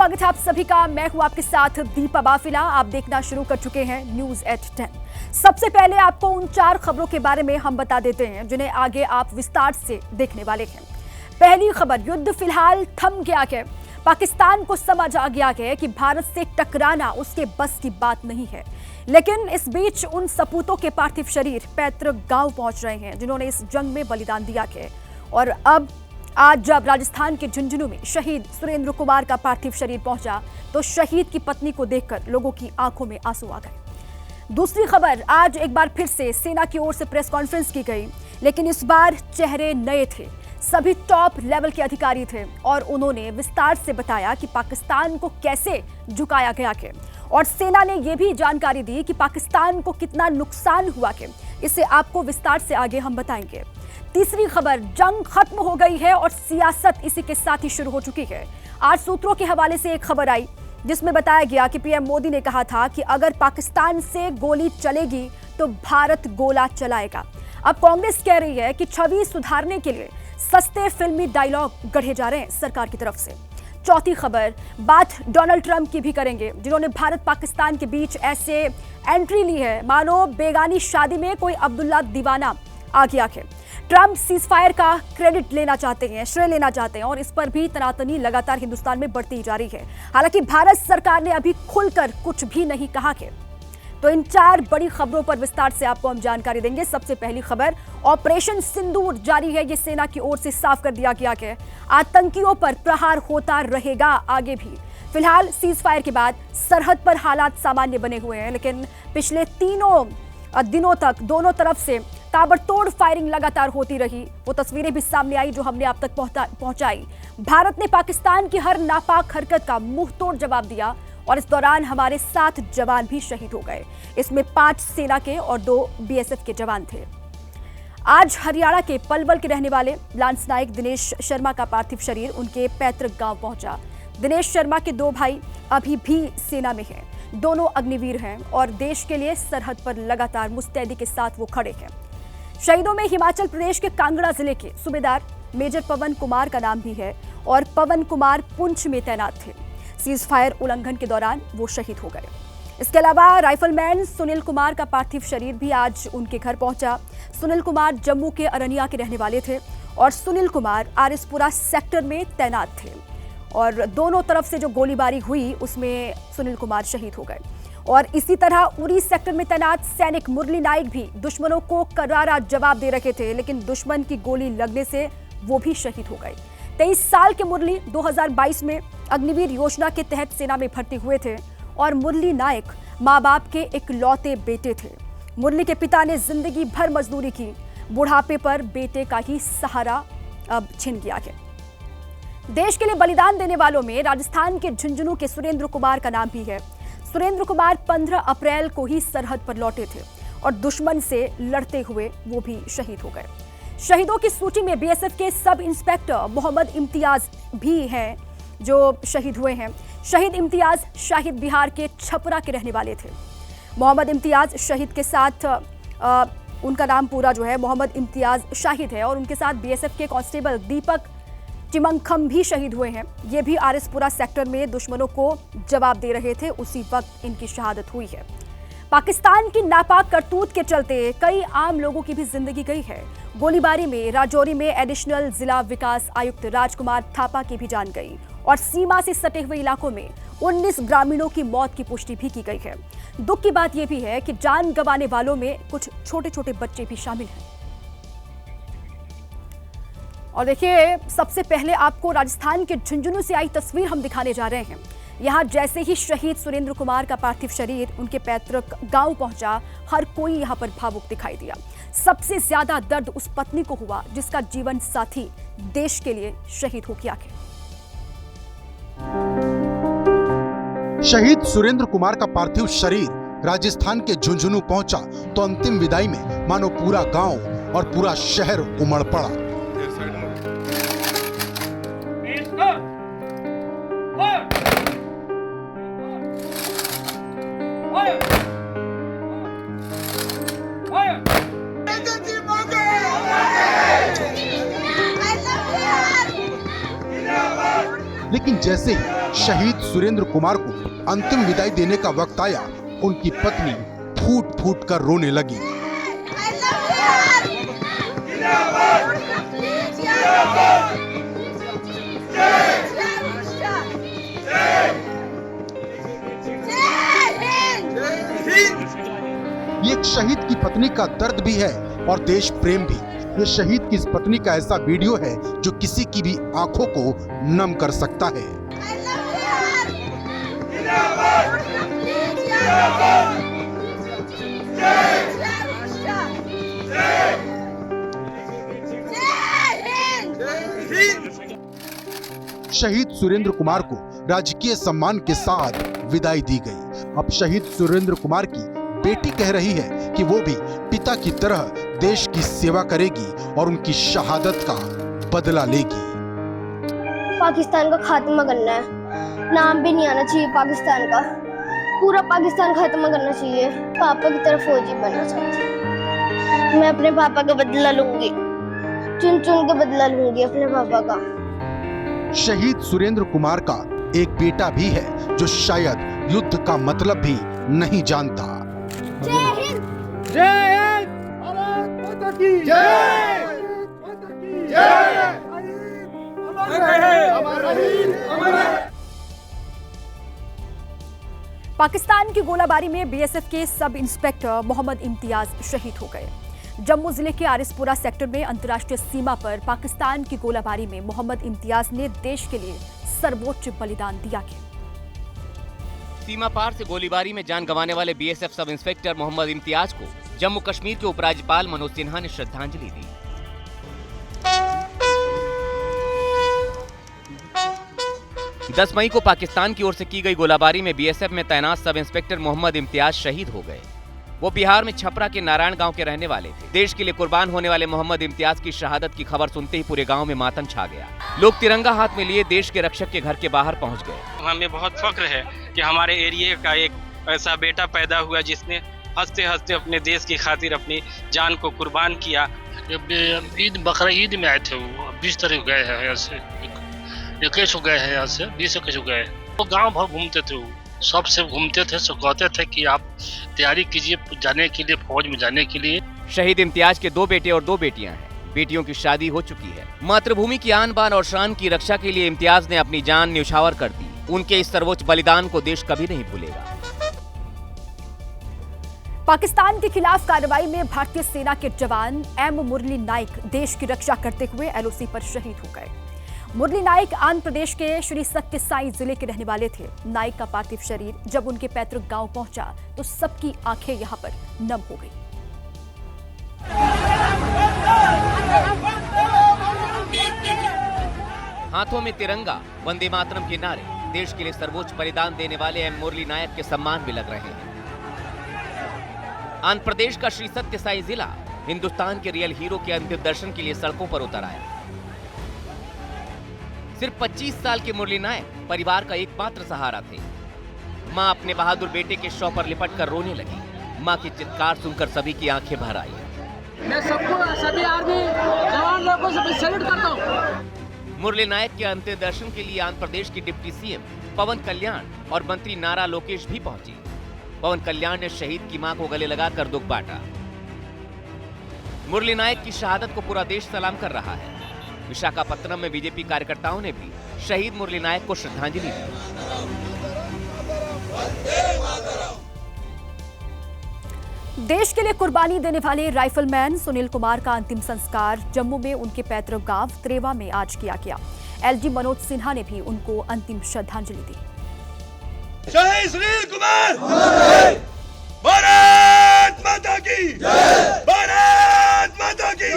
स्वागत है आप सभी का। मैं हूं आपके साथ दीपा बाफिला। आप देखना शुरू कर चुके हैं न्यूज एट 10। सबसे पहले आपको उन 4 खबरों के बारे में हम बता देते हैं जिन्हें आगे आप विस्तार से देखने वाले हैं। पहली खबर, युद्ध फिलहाल थम गया है। पाकिस्तान को समझ आ गया है कि भारत से टकराना उसके बस की बात नहीं है। लेकिन इस बीच उन सपूतों के पार्थिव शरीर पैतृक गांव पहुंच रहे हैं जिन्होंने इस जंग में बलिदान दिया है। और अब आज जब राजस्थान के झुंझुनू में शहीद सुरेंद्र कुमार का पार्थिव शरीर पहुंचा तो शहीद की पत्नी को देखकर लोगों की आंखों में आंसू आ गए। दूसरी खबर, आज एक बार फिर से सेना की ओर से प्रेस कॉन्फ्रेंस की गई, लेकिन इस बार चेहरे नए थे। सभी टॉप लेवल के अधिकारी थे और उन्होंने विस्तार से बताया कि पाकिस्तान को कैसे झुकाया गया है। और सेना ने यह भी जानकारी दी कि पाकिस्तान को कितना नुकसान हुआ है। इसे आपको विस्तार से आगे हम बताएंगे। तीसरी खबर, जंग खत्म हो गई है और सियासत इसी के साथ ही शुरू हो चुकी है। आज सूत्रों के हवाले से एक खबर आई जिसमें बताया गया कि पीएम मोदी ने कहा था कि अगर पाकिस्तान से गोली चलेगी तो भारत गोला चलाएगा। अब कांग्रेस कह रही है कि छवि सुधारने के लिए सस्ते फिल्मी डायलॉग गढ़े जा रहे हैं सरकार की तरफ से। चौथी खबर, बात डोनाल्ड ट्रंप की भी करेंगे जिन्होंने भारत पाकिस्तान के बीच ऐसे एंट्री ली है मानो बेगानी शादी में कोई अब्दुल्ला दीवाना आ गया है। ट्रंप सीजफायर का क्रेडिट लेना चाहते हैं, श्रेय लेना चाहते हैं और इस पर भी तनातनी लगातार हिंदुस्तान में बढ़ती जा रही है। हालांकि भारत सरकार ने अभी खुलकर कुछ भी नहीं कहा है। तो इन 4 बड़ी खबरों पर विस्तार से आपको हम जानकारी देंगे। सबसे पहली खबर, ऑपरेशन सिंदूर जारी है। ये सेना की ओर से साफ कर दिया गया है आतंकियों पर प्रहार होता रहेगा आगे भी। फिलहाल सीजफायर के बाद सरहद पर हालात सामान्य बने हुए हैं, लेकिन पिछले 3 दिनों तक दोनों तरफ से ताबड़तोड़ फायरिंग लगातार होती रही। वो तस्वीरें भी सामने आई जो हमने आप तक पहुंचाई। भारत ने पाकिस्तान की हर नापाक हरकत का मुंहतोड़ जवाब दिया और इस दौरान हमारे 7 जवान भी शहीद हो गए। इसमें 5 सेना के और 2 बीएसएफ के जवान थे। आज हरियाणा के पलवल के रहने वाले लांस नायक दिनेश शर्मा का पार्थिव शरीर उनके पैतृक गांव पहुंचा। दिनेश शर्मा के 2 भाई अभी भी सेना में हैं। दोनों अग्निवीर हैं और देश के लिए सरहद पर लगातार मुस्तैदी के साथ वो खड़े हैं। शहीदों में हिमाचल प्रदेश के कांगड़ा जिले के सूबेदार मेजर पवन कुमार का नाम भी है और पवन कुमार पुंछ में तैनात थे। सीज फायर उल्लंघन के दौरान वो शहीद हो गए। इसके अलावा राइफलमैन सुनील कुमार का पार्थिव शरीर भी आज उनके घर पहुंचा। सुनील कुमार जम्मू के अरनिया के रहने वाले थे और सुनील कुमार आरएसपुरा सेक्टर में तैनात थे और दोनों तरफ से जो गोलीबारी हुई उसमें सुनील कुमार शहीद हो गए। और इसी तरह उरी सेक्टर में तैनात सैनिक मुरली नाइक भी दुश्मनों को करारा जवाब दे रहे थे, लेकिन दुश्मन की गोली लगने से वो भी शहीद हो गए। 23 साल के मुरली 2022 में अग्निवीर योजना के तहत सेना में भर्ती हुए थे और मुरली नायक माँ बाप के इकलौते बेटे थे। मुरली के पिता ने जिंदगी भर मजदूरी की, बुढ़ापे पर बेटे का ही सहारा अब छिन गया है। देश के लिए बलिदान देने वालों में राजस्थान के झुंझुनू के सुरेंद्र कुमार का नाम भी है। सुरेंद्र कुमार 15 अप्रैल को ही सरहद पर लौटे थे और दुश्मन से लड़ते हुए वो भी शहीद हो गए। शहीदों की सूची में बीएसएफ के सब इंस्पेक्टर मोहम्मद इम्तियाज भी हैं जो शहीद हुए हैं। शहीद इम्तियाज शाहिद बिहार के छपरा के रहने वाले थे। मोहम्मद इम्तियाज शहीद के साथ उनका नाम पूरा जो है मोहम्मद इम्तियाज शाहिद है और उनके साथ बीएसएफ के कांस्टेबल दीपक चिमंखम भी शहीद हुए हैं। ये भी आरएसपुरा सेक्टर में दुश्मनों को जवाब दे रहे थे, उसी वक्त इनकी शहादत हुई है। पाकिस्तान की नापाक करतूत के चलते कई आम लोगों की भी जिंदगी गई है। गोलीबारी में राजौरी में एडिशनल जिला विकास आयुक्त राजकुमार थापा की भी जान गई और सीमा से सटे हुए इलाकों में 19 ग्रामीणों की मौत की पुष्टि भी की गई है। दुख की बात यह भी है कि जान गंवाने वालों में कुछ छोटे छोटे बच्चे भी शामिल हैं। और देखिए, सबसे पहले आपको राजस्थान के झुंझुनू से आई तस्वीर हम दिखाने जा रहे हैं। यहाँ जैसे ही शहीद सुरेंद्र कुमार का पार्थिव शरीर उनके पैतृक गांव पहुंचा, हर कोई यहाँ पर भावुक दिखाई दिया। सबसे ज्यादा दर्द उस पत्नी को हुआ जिसका जीवन साथी देश के लिए शहीद हो गया है। शहीद सुरेंद्र कुमार का पार्थिव शरीर राजस्थान के झुंझुनू पहुंचा तो अंतिम विदाई में मानो पूरा गांव और पूरा शहर उमड़ पड़ा। लेकिन जैसे ही शहीद सुरेंद्र कुमार को अंतिम विदाई देने का वक्त आया, उनकी पत्नी फूट फूट कर रोने लगी। ये एक शहीद की पत्नी का दर्द भी है और देश प्रेम भी। ये शहीद की इस पत्नी का ऐसा वीडियो है जो किसी की भी आंखों को नम कर सकता है। शहीद सुरेंद्र कुमार को राजकीय सम्मान के साथ विदाई दी गई। अब शहीद सुरेंद्र कुमार की बेटी कह रही है कि वो भी पिता की तरह देश की सेवा करेगी और उनकी शहादत का बदला लेगी। पाकिस्तान का खात्मा करना है, नाम भी नहीं आना चाहिए पाकिस्तान का, पूरा पाकिस्तान खात्मा करना चाहिए। पापा की तरह फौजी बनना चाहती हूँ। मैं अपने पापा का बदला लूंगी, चुन चुन के बदला लूंगी अपने पापा का। शहीद सुरेंद्र कुमार का एक बेटा भी है जो शायद युद्ध का मतलब भी नहीं जानता। जय हिंद, जय हिंद, भारत माता की जय, माता की जय, पाकिस्तान की गोलाबारी में बीएसएफ के सब इंस्पेक्टर मोहम्मद इम्तियाज शहीद हो गए। जम्मू जिले के आरिसपुरा सेक्टर में अंतर्राष्ट्रीय सीमा पर पाकिस्तान की गोलाबारी में मोहम्मद इम्तियाज ने देश के लिए सर्वोच्च बलिदान दिया। सीमा पार से गोलीबारी में जान गंवाने वाले BSF sub inspector Mohammad Imtiaz को जम्मू कश्मीर के उपराज्यपाल मनोज सिन्हा ने श्रद्धांजलि दी। दस मई को पाकिस्तान की ओर से की गई गोलाबारी में बीएसएफ में तैनात सब इंस्पेक्टर मोहम्मद इम्तियाज शहीद हो गए। वो बिहार में छपरा के नारायण गांव के रहने वाले थे। देश के लिए कुर्बान होने वाले मोहम्मद इम्तियाज की शहादत की खबर सुनते ही पूरे गांव में मातम छा गया। लोग तिरंगा हाथ में लिए देश के रक्षक के घर के बाहर पहुंच गए। हमें बहुत फख्र है कि हमारे एरिया का एक ऐसा बेटा पैदा हुआ जिसने हंसते हंसते अपने देश की खातिर अपनी जान को कुर्बान किया। ईद बकरा ईद में आए थे, वो 20 तारीख गए हैं यहाँ से, 21 गए हैं यहाँ से, 20 गए। वो गाँव भर घूमते थे, सबसे घूमते थे, सब कहते थे कि आप तैयारी कीजिए जाने के लिए, फौज में जाने के लिए। शहीद इम्तियाज के 2 बेटे और 2 बेटियां हैं। बेटियों की शादी हो चुकी है। मातृभूमि की आन बान और शान की रक्षा के लिए इम्तियाज ने अपनी जान न्यौछावर कर दी। उनके इस सर्वोच्च बलिदान को देश कभी नहीं भूलेगा। पाकिस्तान के खिलाफ कार्रवाई में भारतीय सेना के जवान एम मुरली नाइक देश की रक्षा करते हुए एलओसी पर शहीद हो गए। मुरली नाइक आंध्र प्रदेश के श्री सत्य साई जिले के रहने वाले थे। नाइक का पार्थिव शरीर जब उनके पैतृक गांव पहुंचा तो सबकी आंखें यहां पर नम हो गई। हाथों में तिरंगा, वंदे मातरम के नारे, देश के लिए सर्वोच्च बलिदान देने वाले एम मुरली नायक के सम्मान भी लग रहे हैं। आंध्र प्रदेश का श्री सत्य साई जिला हिंदुस्तान के रियल हीरो के अंतिम दर्शन के लिए सड़कों पर उतर आया। सिर्फ 25 साल के मुरली नायक परिवार का एकमात्र सहारा थे। मां अपने बहादुर बेटे के शव पर लिपट कर रोने लगी। मां की चित्कार सुनकर सभी की आंखें भर आई। मैं सबको, सभी आर्मी जवान लोगों से सैल्यूट करता हूं। मुरली नायक के अंतिम दर्शन के लिए आंध्र प्रदेश की डिप्टी सीएम पवन कल्याण और मंत्री नारा लोकेश भी पहुंची। पवन कल्याण ने शहीद की मां को गले लगाकर दुख बांटा। मुरली नायक की शहादत को पूरा देश सलाम कर रहा है। विशाखापत्तनम में बीजेपी कार्यकर्ताओं ने भी शहीद मुरली नायक को श्रद्धांजलि दी। देश के लिए कुर्बानी देने वाले राइफलमैन सुनील कुमार का अंतिम संस्कार जम्मू में उनके पैतृक गांव त्रेवा में आज किया गया। एलजी मनोज सिन्हा ने भी उनको अंतिम श्रद्धांजलि दी। शहीद सुनील कुमार, भारत माता की जय, भारत माता की जय,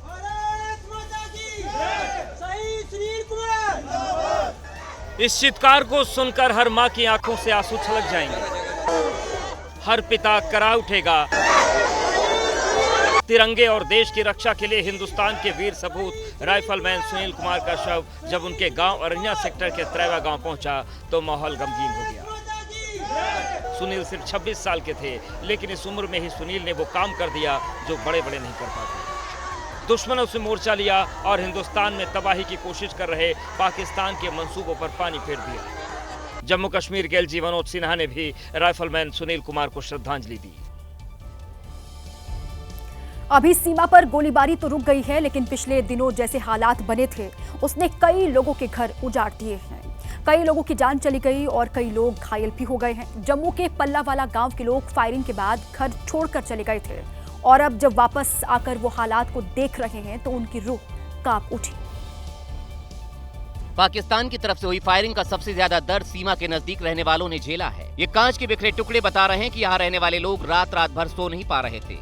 भारत माता की जय, शहीद सुनील कुमार। इस चित्कार को सुनकर हर मां की आंखों से आंसू छलक जाएंगे। हर पिता करा उठेगा। तिरंगे और देश की रक्षा के लिए हिंदुस्तान के वीर सपूत राइफलमैन सुनील कुमार का शव जब उनके गांव अरनिया सेक्टर के त्रेवा गांव पहुंचा तो माहौल गमगीन हो गया। सुनील सिर्फ 26 साल के थे, लेकिन इस उम्र में ही सुनील ने वो काम कर दिया जो बड़े बड़े नहीं कर पाते। दुश्मनों से मोर्चा लिया और हिंदुस्तान में तबाही की कोशिश कर रहे पाकिस्तान के मंसूबों पर पानी फेर दिया। जम्मू कश्मीर के एलजी मनोज सिन्हा ने भी राइफलमैन सुनील कुमार को श्रद्धांजलि दी। अभी सीमा पर गोलीबारी तो रुक गई है, लेकिन पिछले दिनों जैसे हालात बने थे उसने कई लोगों के घर उजाड़ दिए हैं। कई लोगों की जान चली गई और कई लोग घायल भी हो गए हैं। जम्मू के पल्लावाला गांव के लोग फायरिंग के बाद घर छोड़कर चले गए थे और अब जब वापस आकर वो हालात को देख रहे हैं तो उनकी रूह कांप उठी। पाकिस्तान की तरफ से हुई फायरिंग का सबसे ज्यादा दर्द सीमा के नजदीक रहने वालों ने झेला है। ये कांच के बिखरे टुकड़े बता रहे हैं कि यहाँ रहने वाले लोग रात रात भर सो नहीं पा रहे थे।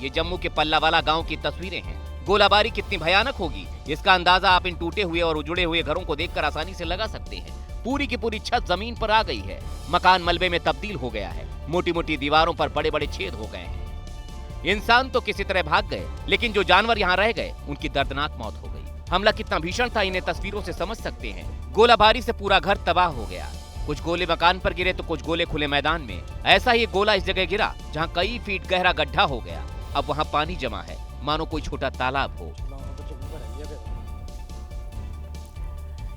ये जम्मू के पल्लावाला गांव की तस्वीरें हैं। गोलाबारी कितनी भयानक होगी इसका अंदाजा आप इन टूटे हुए और उजड़े हुए घरों को देखकर आसानी से लगा सकते हैं। पूरी की पूरी छत जमीन पर आ गई है। मकान मलबे में तब्दील हो गया है। मोटी मोटी दीवारों पर बड़े बड़े छेद हो गए हैं। इंसान तो किसी तरह भाग गए, लेकिन जो जानवर यहाँ रह गए उनकी दर्दनाक मौत हो गई। हमला कितना भीषण था इन्हें तस्वीरों से समझ सकते हैं। गोलाबारी से पूरा घर तबाह हो गया। कुछ गोले मकान पर गिरे तो कुछ गोले खुले मैदान में। ऐसा ही गोला इस जगह गिरा जहाँ कई फीट गहरा गड्ढा हो गया। अब वहाँ पानी जमा है, मानो कोई छोटा तालाब हो।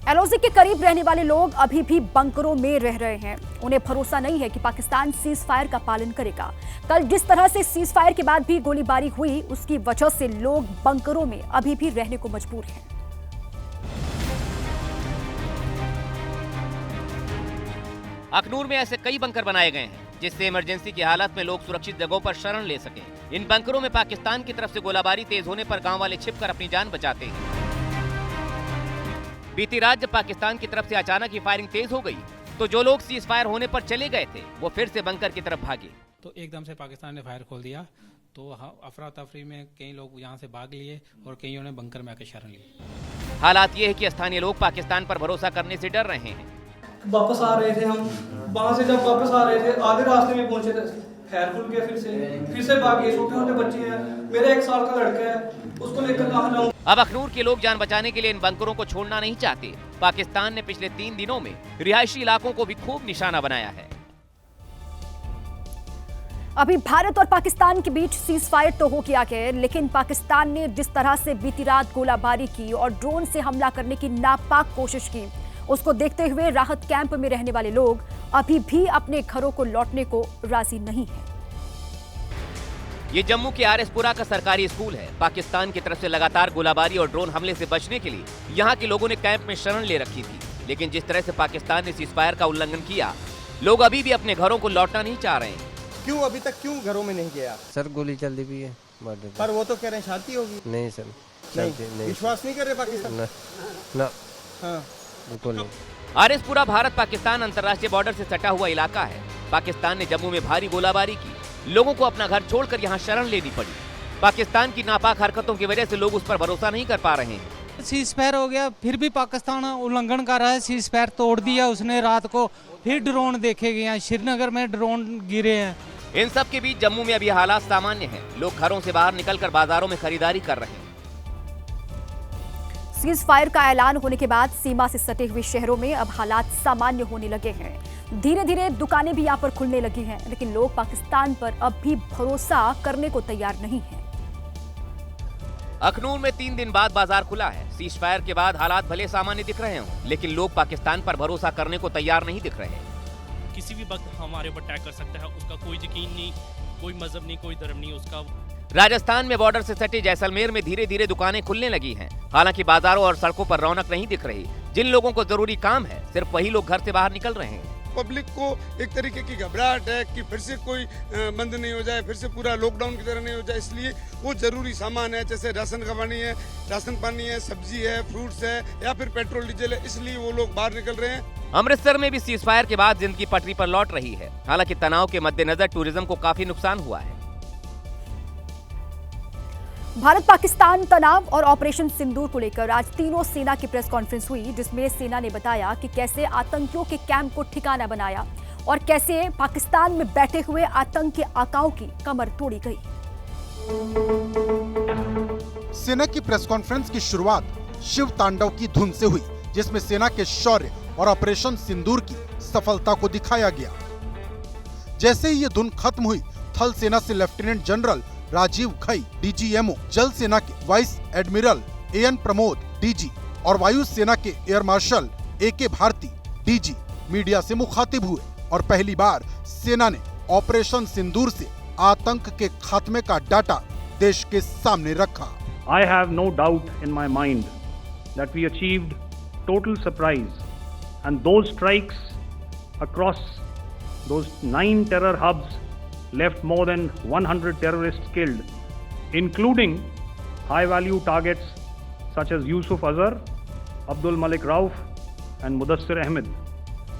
एलओसी के करीब रहने वाले लोग अभी भी बंकरों में रह रहे हैं। उन्हें भरोसा नहीं है कि पाकिस्तान सीज फायर का पालन करेगा। कल जिस तरह से सीज फायर के बाद भी गोलीबारी हुई उसकी वजह से लोग बंकरों में अभी भी रहने को मजबूर हैं। अखनूर में ऐसे कई बंकर बनाए गए हैं जिससे इमरजेंसी की हालत में लोग सुरक्षित जगहों पर शरण ले सकें। इन बंकरों में पाकिस्तान की तरफ से गोलाबारी तेज होने पर गांव वाले छिपकर अपनी जान बचाते हैं। बीती रात जब पाकिस्तान की तरफ से अचानक ही फायरिंग तेज हो गई तो जो लोग सीज फायर होने पर चले गए थे वो फिर से बंकर की तरफ भागे। तो एकदम से पाकिस्तान ने फायर खोल दिया तो अफरा तफरी में कई लोग यहाँ से भाग लिए और कईयों ने बंकर में आकर शरण ली। हालात ये है कि स्थानीय लोग पाकिस्तान पर भरोसा करने से डर रहे हैं। वापस आ रहे थे हम, वहाँ से जब वापस आ रहे थे आधे रास्ते में पहुंचे थे खैर खुल गया, फिर से भागे। छोटे छोटे बच्चे हैं, मेरा 1 साल का लड़का है, उसको लेकर कहाँ जाऊँ। अब अखनूर के लोग जान बचाने के लिए इन बंकरों को छोड़ना नहीं चाहते। पाकिस्तान ने पिछले 3 दिनों में रिहायशी इलाकों को भी खूब निशाना बनाया है। अभी भारत और पाकिस्तान के बीच सीज फायर तो हो गया है, लेकिन पाकिस्तान ने जिस तरह से बीती रात गोलाबारी की और ड्रोन से हमला करने की नापाक कोशिश की उसको देखते हुए राहत कैंप में रहने वाले लोग अभी भी अपने घरों को लौटने को राजी नहीं है। ये जम्मू के आरएसपुरा का सरकारी स्कूल है। पाकिस्तान की तरफ से लगातार गोलाबारी और ड्रोन हमले से बचने के लिए यहाँ के लोगों ने कैंप में शरण ले रखी थी, लेकिन जिस तरह से पाकिस्तान ने सीजफायर का उल्लंघन किया लोग अभी भी अपने घरों को लौटना नहीं चाह रहे हैं। क्यों अभी तक क्यों घरों में नहीं गया? सर गोली चल रही है पर वो तो कह रहे हैं शांति होगी। नहीं सर, नहीं विश्वास नहीं कर रहे पाकिस्तान ना। हाँ बिल्कुल नहीं। आरएसपुरा भारत पाकिस्तान अंतर्राष्ट्रीय बॉर्डर से सटा हुआ इलाका है। पाकिस्तान ने जम्मू में भारी गोलाबारी की, लोगों को अपना घर छोड़कर यहाँ शरण लेनी पड़ी। पाकिस्तान की नापाक हरकतों की वजह से लोग उस पर भरोसा नहीं कर पा रहे हैं। सीज फायर हो गया, फिर भी पाकिस्तान उल्लंघन कर रहा है। सीज फायर तोड़ दिया उसने रात को, फिर ड्रोन देखे गए हैं, श्रीनगर में ड्रोन गिरे हैं। इन सब के बीच जम्मू में अभी हालात सामान्य हैं। लोग घरों से बाहर निकलकर बाजारों में खरीदारी कर रहे हैं। सीज फायर का ऐलान होने के बाद सीमा से सटे हुए शहरों में अब हालात सामान्य होने लगे हैं। धीरे धीरे दुकानें भी यहाँ पर खुलने लगी हैं, लेकिन लोग पाकिस्तान पर अब भी भरोसा करने को तैयार नहीं हैं। अखनूर में 3 दिन बाद बाजार खुला है। सीज फायर के बाद हालात भले सामान्य दिख रहे हों, लेकिन लोग पाकिस्तान पर भरोसा करने को तैयार नहीं दिख रहे। किसी भी वक्त हमारे ऊपर अटैक कर सकता है, उसका कोई यकीन नहीं, कोई मजहब नहीं, कोई धर्म नहीं उसका। राजस्थान में बॉर्डर से सटे जैसलमेर में धीरे धीरे दुकानें खुलने लगी हैं। हालांकि बाजारों और सड़कों पर रौनक नहीं दिख रही। जिन लोगों को जरूरी काम है सिर्फ वही लोग घर से बाहर निकल रहे हैं। पब्लिक को एक तरीके की घबराहट है कि फिर से कोई बंद नहीं हो जाए, फिर से पूरा लॉकडाउन की तरह नहीं हो जाए, इसलिए वो जरूरी सामान है जैसे राशन का पानी है, राशन पानी है, सब्जी है, फ्रूट्स है या फिर पेट्रोल डीजल है, इसलिए वो लोग बाहर निकल रहे हैं। अमृतसर में भी सीज फायर के बाद जिंदगी पटरी पर लौट रही है। हालांकि तनाव के मद्देनजर टूरिज्म को काफी नुकसान हुआ है। भारत पाकिस्तान तनाव और ऑपरेशन सिंदूर को लेकर आज तीनों सेना की प्रेस कॉन्फ्रेंस हुई, जिसमें सेना ने बताया कि कैसे आतंकियों के कैंप को ठिकाना बनाया और कैसे पाकिस्तान में बैठे हुए आतंकी आकाओं की कमर तोड़ी गई। सेना की प्रेस कॉन्फ्रेंस की शुरुआत शिव तांडव की धुन से हुई, जिसमें सेना के शौर्य और ऑपरेशन सिंदूर की सफलता को दिखाया गया। जैसे ही ये धुन खत्म हुई, थल सेना से लेफ्टिनेंट जनरल राजीव खई डीजीएमओ, जल सेना के vice admiral AN Pramod DG और वायु सेना के air marshal AK Bharti DG media से मुखातिब हुए और पहली बार सेना ने ऑपरेशन सिंदूर से आतंक के खात्मे का डाटा देश के सामने रखा। I have no doubt in my mind that we achieved total surprise, and those strikes across those 9 terror hubs left more than 100 terrorists killed, including high-value targets such as Yusuf Azhar, Abdul Malik Rauf and Mudassir Ahmed.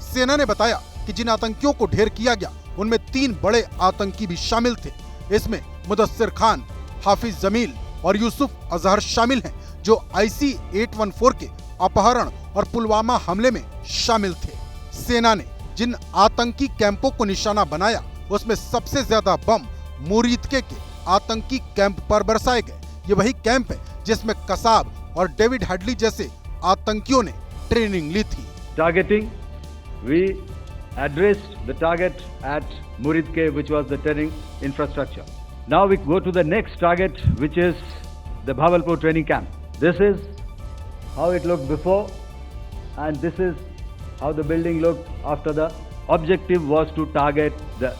सेना ने बताया कि जिन आतंकियों को ढेर किया गया उनमें 3 बड़े आतंकी भी शामिल थे। इसमें मुदस्सिर खान, हाफिज जमील और यूसुफ अजहर शामिल हैं, जो IC-814 के अपहरण और पुलवामा हमले में शामिल थे। सेना ने जिन आतंकी कैंपों को निशाना बनाया उसमें सबसे ज्यादा बम मुरीदके के आतंकी कैंप पर बरसाए गए। ये वही कैंप है जिसमें कसाब और डेविड हेडली जैसे आतंकियों ने ट्रेनिंग ली थी। Targeting, we addressed the target at Muridke, which was the training infrastructure. Now we go to the next target, which is the Bhavalpur training camp. This is how it looked before, and this is how the building looked after. The objective was to target the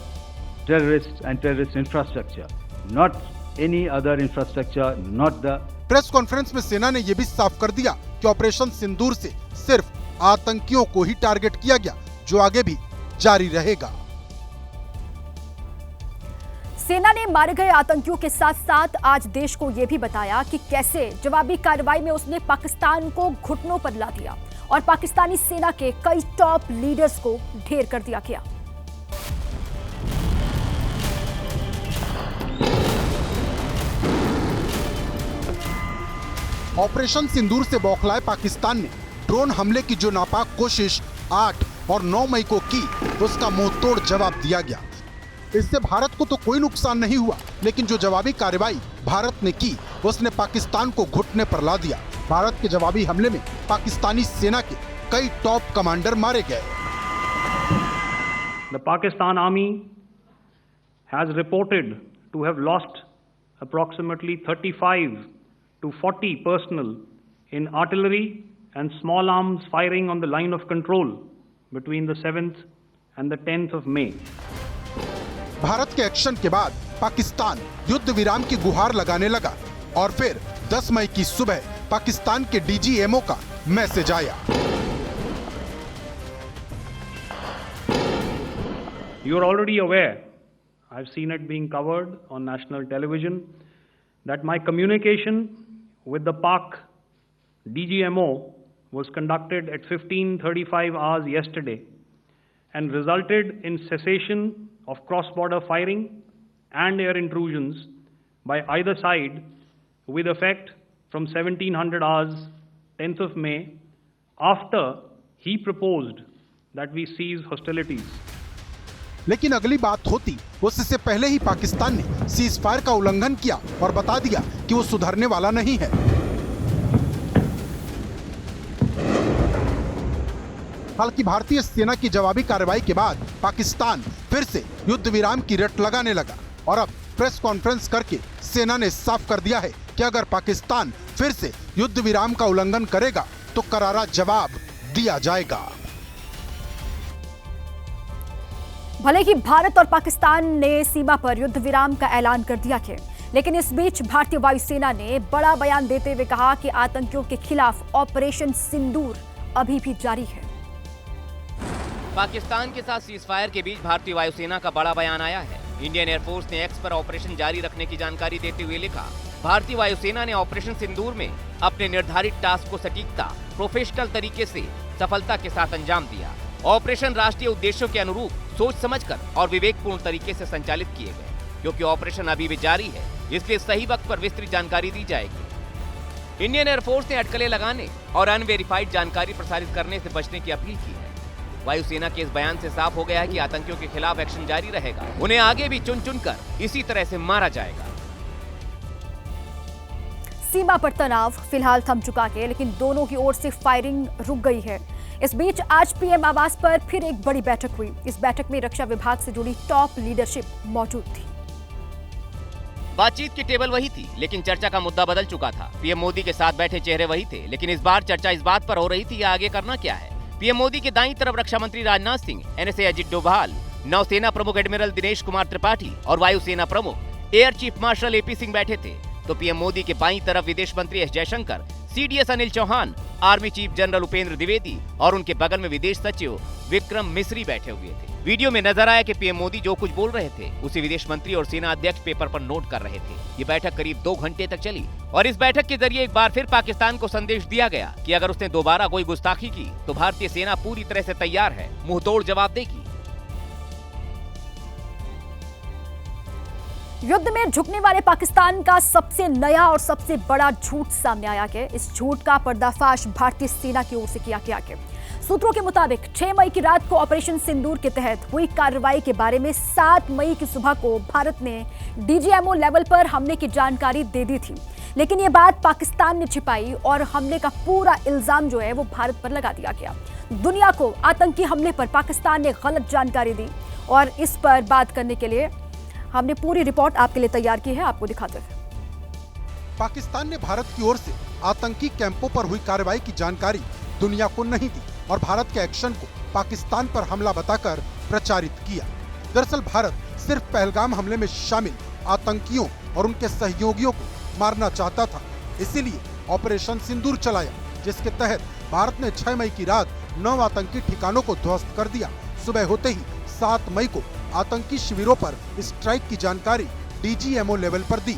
terrorists and terrorist infrastructure, not any other infrastructure, not the. Press conference में सेना ने यह भी साफ कर दिया कि operation सिंदूर से सिर्फ आतंकियों को ही टारगेट किया गया, जो आगे भी जारी रहेगा। सेना ने मारे गए आतंकियों के साथ साथ आज देश को यह भी बताया कि कैसे जवाबी कार्रवाई में उसने पाकिस्तान को घुटनों पर ला दिया और पाकिस्तानी सेना के कई टॉप लीडर्स को ढेर कर दिया गया। ऑपरेशन सिंदूर से बौखलाए पाकिस्तान ने ड्रोन हमले की जो नापाक कोशिश 8 और 9 मई को की, उसका मुंह तोड़ जवाब दिया गया। इससे भारत को तो कोई नुकसान नहीं हुआ, लेकिन जो जवाबी कार्रवाई भारत ने की उसने पाकिस्तान को घुटने पर ला दिया। भारत के जवाबी हमले में पाकिस्तानी सेना के कई टॉप कमांडर मारे गए। The Pakistan Army has reported to have lost approximately 35 to 40 personnel in artillery and small arms firing on the line of control between the 7th and the 10th of May. Bharat के action के बाद पाकिस्तान युद्ध विराम की गुहार लगाने लगा और फिर 10 मई की सुबह पाकिस्तान के डीजीएमओ का मैसेज आया। You are already aware, I've seen it being covered on national television, that my communication with the Pak DGMO was conducted at 15:35 hours yesterday and resulted in cessation of cross-border firing and air intrusions by either side with effect from 1700 hours 10th of May, after he proposed that we cease hostilities. लेकिन अगली बात होती उससे पहले ही पाकिस्तान ने cease fire का उल्लंघन किया और बता दिया कि वो सुधरने वाला नहीं है। हालांकि भारतीय सेना की जवाबी कार्रवाई के बाद पाकिस्तान फिर से युद्ध विराम की रट लगाने लगा और अब प्रेस कॉन्फ्रेंस करके सेना ने साफ कर दिया है कि अगर पाकिस्तान फिर से युद्ध विराम का उल्लंघन करेगा तो करारा जवाब दिया जाएगा। भले ही भारत और पाकिस्तान ने सीमा पर युद्ध विराम का ऐलान कर दिया है, लेकिन इस बीच भारतीय वायुसेना ने बड़ा बयान देते हुए कहा कि आतंकियों के खिलाफ ऑपरेशन सिंदूर अभी भी जारी है। पाकिस्तान के साथ सीज फायर के बीच भारतीय वायुसेना का बड़ा बयान आया है। इंडियन एयरफोर्स ने एक्स पर ऑपरेशन जारी रखने की जानकारी देते हुए लिखा, भारतीय वायुसेना ने ऑपरेशन सिंदूर में अपने निर्धारित टास्क को सटीकता, प्रोफेशनल तरीके से सफलता के साथ अंजाम दिया। ऑपरेशन राष्ट्रीय उद्देश्यों के अनुरूप सोच समझकर और विवेकपूर्ण तरीके से संचालित किए गए। क्योंकि ऑपरेशन अभी भी जारी है, इसलिए सही वक्त पर विस्तृत जानकारी दी जाएगी। इंडियन एयरफोर्स ने अटकलें लगाने और अनवेरिफाइड जानकारी प्रसारित करने से बचने की अपील की है। वायुसेना के इस बयान से साफ हो गया है कि आतंकियों के खिलाफ एक्शन जारी रहेगा। उन्हें आगे भी चुन चुनकर इसी तरह से मारा जाएगा। सीमा पर तनाव फिलहाल थम चुका है, लेकिन दोनों की ओर से फायरिंग रुक गई है। इस बीच आज पीएम आवास पर फिर एक बड़ी बैठक हुई। इस बैठक में रक्षा विभाग से जुड़ी टॉप लीडरशिप मौजूद थी। बातचीत की टेबल वही थी, लेकिन चर्चा का मुद्दा बदल चुका था। पीएम मोदी के साथ बैठे चेहरे वही थे, लेकिन इस बार चर्चा इस बात पर हो रही थी कि आगे करना क्या है। पीएम मोदी के दाईं तरफ रक्षा मंत्री राजनाथ सिंह, एनएसए अजित डोभाल, नौसेना प्रमुख एडमिरल दिनेश कुमार त्रिपाठी और वायुसेना प्रमुख air chief marshal AP Singh बैठे थे। तो पीएम मोदी के बाईं तरफ विदेश मंत्री S Jaishankar, CDS Anil Chauhan, army chief general Upendra Dwivedi और उनके बगल में विदेश सचिव विक्रम मिस्री बैठे हुए थे। वीडियो में नजर आया कि पीएम मोदी जो कुछ बोल रहे थे उसे विदेश मंत्री और सेना अध्यक्ष पेपर पर नोट कर रहे थे। ये बैठक करीब 2 घंटे तक चली और इस बैठक के जरिए एक बार फिर पाकिस्तान को संदेश दिया गया कि अगर उसने दोबारा कोई गुस्ताखी की तो भारतीय सेना पूरी तरह से तैयार है, मुंहतोड़ जवाब देगी। युद्ध में झुकने वाले पाकिस्तान का सबसे नया और सबसे बड़ा झूठ सामने आया है। इस झूठ का पर्दाफाश भारतीय सेना की ओर से किया गया है। सूत्रों के मुताबिक 6 मई की रात को ऑपरेशन सिंदूर के तहत हुई कार्रवाई के बारे में 7 मई की सुबह को भारत ने डीजीएमओ लेवल पर हमले की जानकारी दे दी थी, लेकिन ये बात पाकिस्तान ने छिपाई और हमले का पूरा इल्जाम जो है वो भारत पर लगा दिया गया। दुनिया को आतंकी हमले पर पाकिस्तान ने गलत जानकारी दी और इस पर बात करने के लिए हमने पूरी रिपोर्ट आपके लिए तैयार की है, आपको दिखाते हैं। पाकिस्तान ने भारत की ओर से आतंकी कैंपों पर हुई कार्रवाई की जानकारी दुनिया को नहीं दी और भारत के एक्शन को पाकिस्तान पर हमला बताकर प्रचारित किया। दरअसल भारत सिर्फ पहलगाम हमले में शामिल आतंकियों और उनके सहयोगियों को मारना चाहता था, इसीलिए ऑपरेशन सिंदूर चलाया, जिसके तहत भारत ने 6 मई की रात 9 आतंकी ठिकानों को ध्वस्त कर दिया। सुबह होते ही 7 मई को आतंकी शिविरों पर स्ट्राइक की जानकारी डीजीएमओ लेवल पर दी।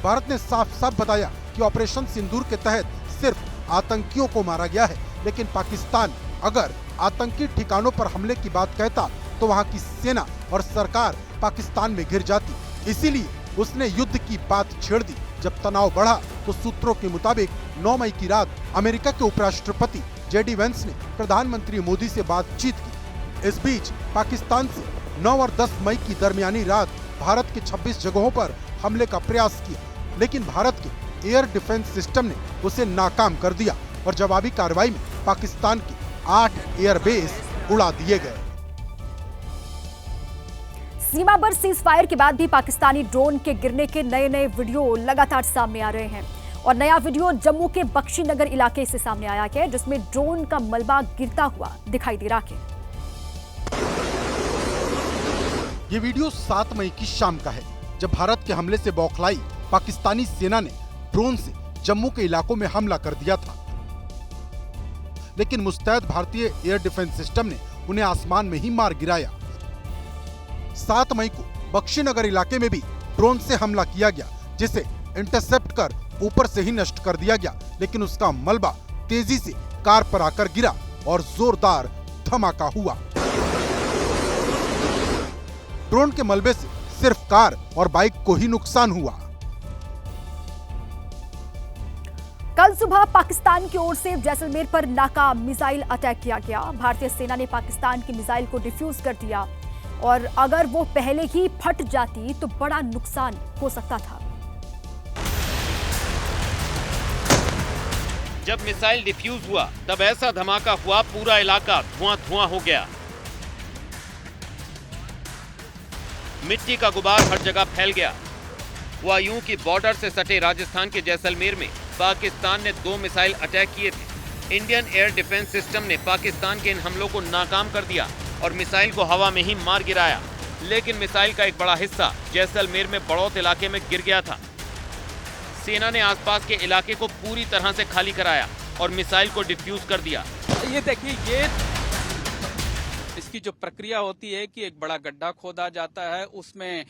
भारत ने साफ साफ बताया कि ऑपरेशन सिंदूर के तहत सिर्फ आतंकियों को मारा गया है, लेकिन पाकिस्तान अगर आतंकी ठिकानों पर हमले की बात कहता तो वहां की सेना और सरकार पाकिस्तान में घिर जाती। इसीलिए उसने युद्ध की बात छेड़ दी। जब तनाव बढ़ा तो सूत्रों के मुताबिक 9 मई की रात अमेरिका के उपराष्ट्रपति जेडी वेंस ने प्रधानमंत्री मोदी से बातचीत की। इस बीच पाकिस्तान से 9 और 10 मई की दरमियानी रात भारत के 26 जगहों पर हमले का प्रयास किया, लेकिन भारत के एयर डिफेंस सिस्टम ने उसे नाकाम कर दिया और जवाबी कार्रवाई में पाकिस्तान के 8 एयरबेस उड़ा दिए गए। सीमा पर सीज फायर के बाद भी पाकिस्तानी ड्रोन के गिरने के नए वीडियो लगातार सामने आ रहे हैं और नया वीडियो जम्मू के बख्शी नगर इलाके से सामने आया है, जिसमें ड्रोन का मलबा गिरता हुआ दिखाई दे रहा है। ये वीडियो 7 मई की शाम का है, जब भारत के हमले से बौखलाई पाकिस्तानी सेना ने ड्रोन से जम्मू के इलाकों में हमला कर दिया था, लेकिन मुस्तैद भारतीय एयर डिफेंस सिस्टम ने उन्हें आसमान में ही मार गिराया। 7 मई को बख्शी नगर इलाके में भी ड्रोन से हमला किया गया, जिसे इंटरसेप्ट कर ऊपर से ही नष्ट कर दिया गया, लेकिन उसका मलबा तेजी से कार पर आकर गिरा और जोरदार धमाका हुआ। ड्रोन के मलबे से सिर्फ कार और बाइक को ही नुकसान हुआ। कल सुबह पाकिस्तान की ओर से जैसलमेर पर नाकाम मिसाइल अटैक किया गया। भारतीय सेना ने पाकिस्तान की मिसाइल को डिफ्यूज कर दिया और अगर वो पहले ही फट जाती तो बड़ा नुकसान हो सकता था। जब मिसाइल डिफ्यूज हुआ तब ऐसा धमाका हुआ, पूरा इलाका धुआं हो गया। मिट्टी का गुबार हर जगह फैल गया। हुआ यूं कि बॉर्डर से सटे राजस्थान के जैसलमेर में पाकिस्तान ने 2 मिसाइल अटैक किए थे। इंडियन एयर डिफेंस सिस्टम ने पाकिस्तान के इन हमलों को नाकाम कर दिया और मिसाइल को हवा में ही मार गिराया, लेकिन मिसाइल का एक बड़ा हिस्सा जैसलमेर में बड़ौत इलाके में गिर गया था। सेना ने आसपास के इलाके को पूरी तरह से खाली कराया और मिसाइल को डिफ्यूज कर दिया। ये देखिए, ये इसकी जो प्रक्रिया होती है कि एक बड़ा गड्ढा खोदा जाता है, उसमें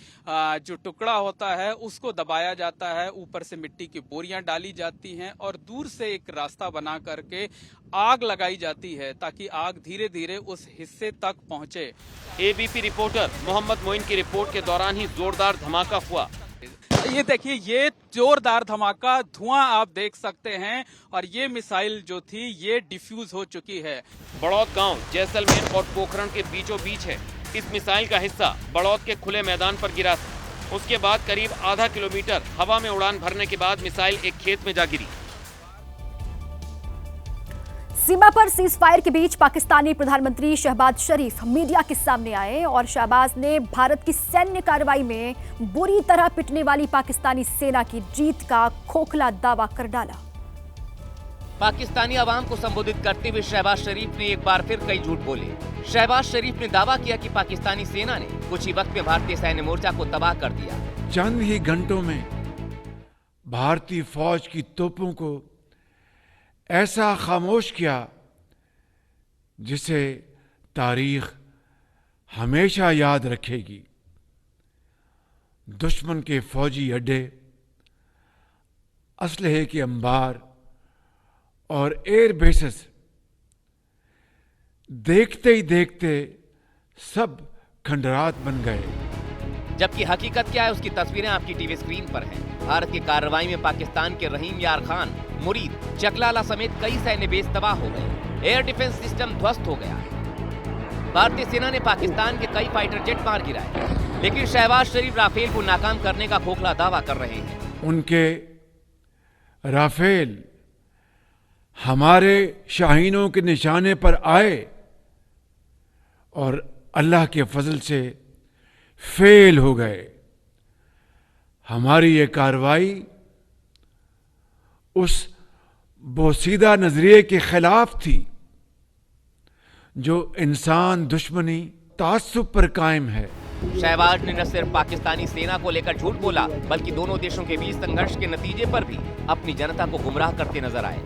जो टुकड़ा होता है उसको दबाया जाता है, ऊपर से मिट्टी की बोरियां डाली जाती हैं और दूर से एक रास्ता बना करके आग लगाई जाती है ताकि आग धीरे धीरे उस हिस्से तक पहुंचे। एबीपी रिपोर्टर मोहम्मद मोइन की रिपोर्ट के दौरान ही जोरदार धमाका हुआ। ये देखिए, ये जोरदार धमाका, धुआं आप देख सकते हैं और ये मिसाइल जो थी ये डिफ्यूज हो चुकी है। बड़ौत गांव जैसलमेर और पोखरण के बीचों बीच है। इस मिसाइल का हिस्सा बड़ौत के खुले मैदान पर गिरा था। उसके बाद करीब आधा किलोमीटर हवा में उड़ान भरने के बाद मिसाइल एक खेत में जा गिरी। सीमा पर सीज फायर के बीच पाकिस्तानी प्रधानमंत्री शहबाज शरीफ मीडिया के सामने आए और शहबाज ने भारत की सैन्य कार्रवाई में बुरी तरह पिटने वाली पाकिस्तानी सेना की जीत का खोखला दावा कर डाला। पाकिस्तानी आवाम को संबोधित करते हुए शहबाज शरीफ ने एक बार फिर कई झूठ बोले। शहबाज शरीफ ने दावा किया कि पाकिस्तानी सेना ने कुछ ही वक्त में भारतीय सैन्य मोर्चा को तबाह कर दिया। चंद ही घंटों में भारतीय फौज की तोपों को ऐसा खामोश किया जिसे तारीख हमेशा याद रखेगी। दुश्मन के फौजी अड्डे, असलहे के अंबार और एयर बेसेस देखते ही देखते सब खंडरात बन गए। जबकि हकीकत क्या है उसकी तस्वीरें आपकी टीवी स्क्रीन पर हैं। भारत की कार्रवाई में पाकिस्तान के रहीम यार खान, मुरीद, चकलाला समेत कई सैन्य बेस तबाह हो गए। एयर डिफेंस सिस्टम ध्वस्त हो गया। भारतीय सेना ने पाकिस्तान के कई फाइटर जेट मार गिराए, लेकिन शहबाज शरीफ राफेल को नाकाम करने का खोखला दावा कर रहे हैं। उनके राफेल हमारे शाहीनों के निशाने पर आए और अल्लाह के फजल से फेल हो गए। हमारी ये कार्रवाई उस बोसीदा नजरिए के खिलाफ थी जो इंसान दुश्मनी तासुब पर कायम है। शहबाज ने न सिर्फ पाकिस्तानी सेना को लेकर झूठ बोला, बल्कि दोनों देशों के बीच संघर्ष के नतीजे पर भी अपनी जनता को गुमराह करते नजर आए।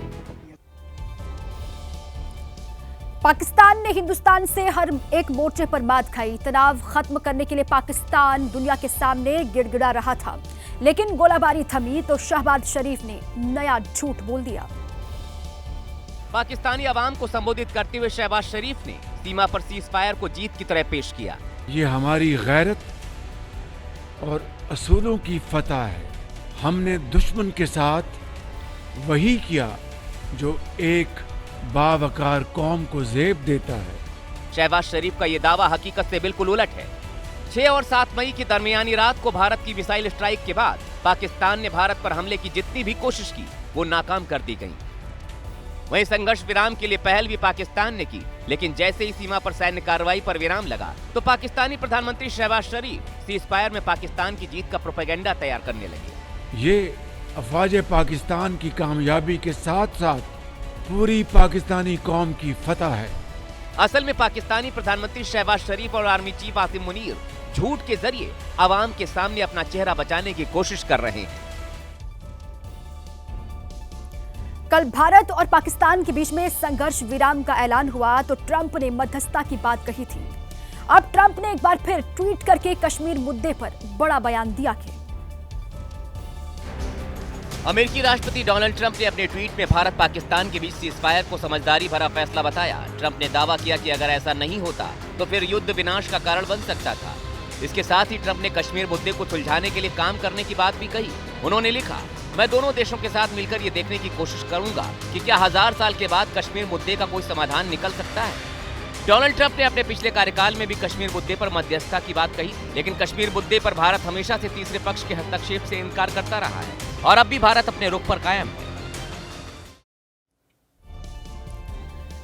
पाकिस्तान ने हिंदुस्तान से हर एक मोर्चे पर मात खाई। तनाव खत्म करने के लिए पाकिस्तान दुनिया के सामने गिड़गिड़ा रहा था, लेकिन गोलाबारी थमी तो शहबाज शरीफ ने नया झूठ बोल दिया। पाकिस्तानी आवाम को संबोधित करते हुए शहबाज शरीफ ने सीमा पर सीज फायर को जीत की तरह पेश किया। ये हमारी गैरत और असूलों की फतह है। हमने दुश्मन के साथ वही किया जो एक बावकार कौम को ज़ेब देता है। शहबाज शरीफ का ये दावा हकीकत से बिल्कुल उलट है। 6 और 7 मई की दरमियानी रात को भारत की मिसाइल स्ट्राइक के बाद पाकिस्तान ने भारत पर हमले की जितनी भी कोशिश की वो नाकाम कर दी गई। वहीं संघर्ष विराम के लिए पहल भी पाकिस्तान ने की, लेकिन जैसे ही सीमा पर सैन्य कार्रवाई पर विराम लगा तो पाकिस्तानी प्रधानमंत्री शहबाज शरीफ सीज फायर में पाकिस्तान की जीत का प्रोपेगेंडा तैयार करने लगे। ये अफवाज पाकिस्तान की कामयाबी के साथ साथ पूरी पाकिस्तानी कौम की फतह है। असल में पाकिस्तानी प्रधानमंत्री शहबाज शरीफ और आर्मी चीफ आसिम मुनीर झूठ के जरिए आवाम के सामने अपना चेहरा बचाने की कोशिश कर रहे हैं। कल भारत और पाकिस्तान के बीच में संघर्ष विराम का ऐलान हुआ तो ट्रंप ने मध्यस्थता की बात कही थी। अब ट्रंप ने एक बार फिर ट्वीट करके कश्मीर मुद्दे पर बड़ा बयान दिया कि अमेरिकी राष्ट्रपति डोनाल्ड ट्रंप ने अपने ट्वीट में भारत पाकिस्तान के बीच सीज फायर को समझदारी भरा फैसला बताया। ट्रंप ने दावा किया कि अगर ऐसा नहीं होता तो फिर युद्ध विनाश का कारण बन सकता था। इसके साथ ही ट्रंप ने कश्मीर मुद्दे को सुलझाने के लिए काम करने की बात भी कही। उन्होंने लिखा, मैं दोनों देशों के साथ मिलकर ये देखने की कोशिश करूंगा कि क्या 1000 साल के बाद कश्मीर मुद्दे का कोई समाधान निकल सकता है। डोनाल्ड ट्रंप ने अपने पिछले कार्यकाल में भी कश्मीर मुद्दे पर मध्यस्थता की बात कही, लेकिन कश्मीर मुद्दे पर भारत हमेशा से तीसरे पक्ष के हस्तक्षेप से इनकार करता रहा है और अब भी भारत अपने रुख पर कायम है।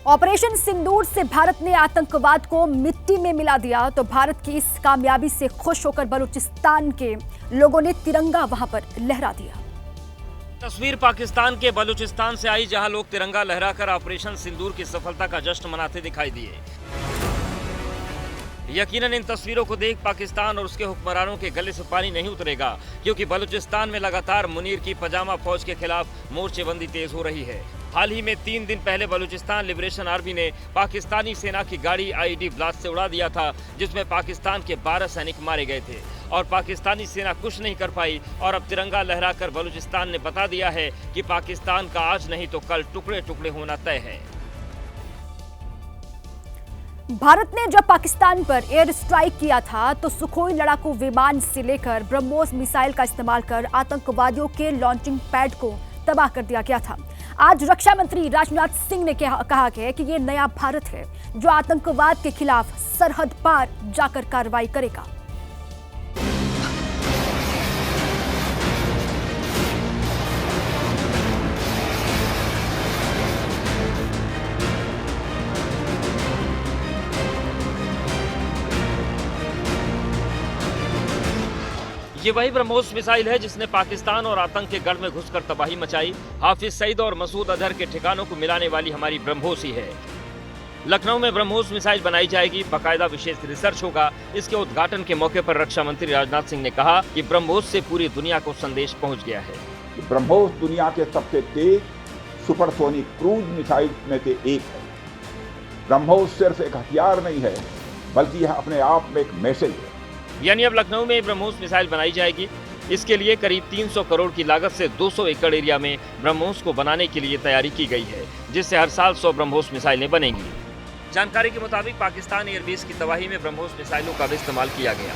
ऑपरेशन सिंदूर से भारत ने आतंकवाद को मिट्टी में मिला दिया तो भारत की इस कामयाबी से खुश होकर बलूचिस्तान के लोगों ने तिरंगा वहां पर लहरा दिया। तस्वीर पाकिस्तान के बलूचिस्तान से आई, जहां लोग तिरंगा लहराकर ऑपरेशन सिंदूर की सफलता का जश्न मनाते दिखाई दिए। यकीनन इन तस्वीरों को देख पाकिस्तान और उसके हुक्मरानों के गले से पानी नहीं उतरेगा, क्योंकि बलूचिस्तान में लगातार मुनीर की पजामा फौज के खिलाफ मोर्चेबंदी तेज हो रही है। हाल ही में 3 दिन पहले बलूचिस्तान लिबरेशन आर्मी ने पाकिस्तानी सेना की गाड़ी आईईडी ब्लास्ट से उड़ा दिया था, जिसमें पाकिस्तान के 12 सैनिक मारे गए थे और पाकिस्तानी सेना कुछ नहीं कर पाई। और अब तिरंगा लहराकर बलूचिस्तान ने बता दिया है कि पाकिस्तान का आज नहीं तो कल टुकड़े टुकड़े होना तय है। भारत ने जब पाकिस्तान पर एयर स्ट्राइक किया था तो सुखोई लड़ाकू विमान से लेकर ब्रह्मोस मिसाइल का इस्तेमाल कर आतंकवादियों के लॉन्चिंग पैड को तबाह कर दिया गया था। आज रक्षा मंत्री राजनाथ सिंह ने कहा कि ये नया भारत है जो आतंकवाद के खिलाफ सरहद पार जाकर कार्रवाई करेगा। ये वही ब्रह्मोस मिसाइल है जिसने पाकिस्तान और आतंक के गढ़ में घुसकर तबाही मचाई। हाफिज सईद और मसूद अजहर के ठिकानों को मिलाने वाली हमारी ब्रह्मोस ही है। लखनऊ में ब्रह्मोस मिसाइल बनाई जाएगी, बाकायदा विशेष रिसर्च होगा। इसके उद्घाटन के मौके पर रक्षा मंत्री राजनाथ सिंह ने कहा कि ब्रह्मोस से पूरी दुनिया को संदेश पहुंच गया है। ब्रह्मोस दुनिया के सबसे तेज सुपरसोनिक क्रूज मिसाइल में से एक है। ब्रह्मोस सिर्फ एक हथियार नहीं है, बल्कि यह अपने आप में एक मैसेज है। यानी अब लखनऊ में ब्रह्मोस मिसाइल बनाई जाएगी। इसके लिए करीब 300 करोड़ की लागत से 200 एकड़ एरिया में ब्रह्मोस को बनाने के लिए तैयारी की गई है, जिससे हर साल 100 ब्रह्मोस मिसाइलें बनेंगी। जानकारी के मुताबिक पाकिस्तान एयरबेस की तबाही में ब्रह्मोस मिसाइलों का भी इस्तेमाल किया गया।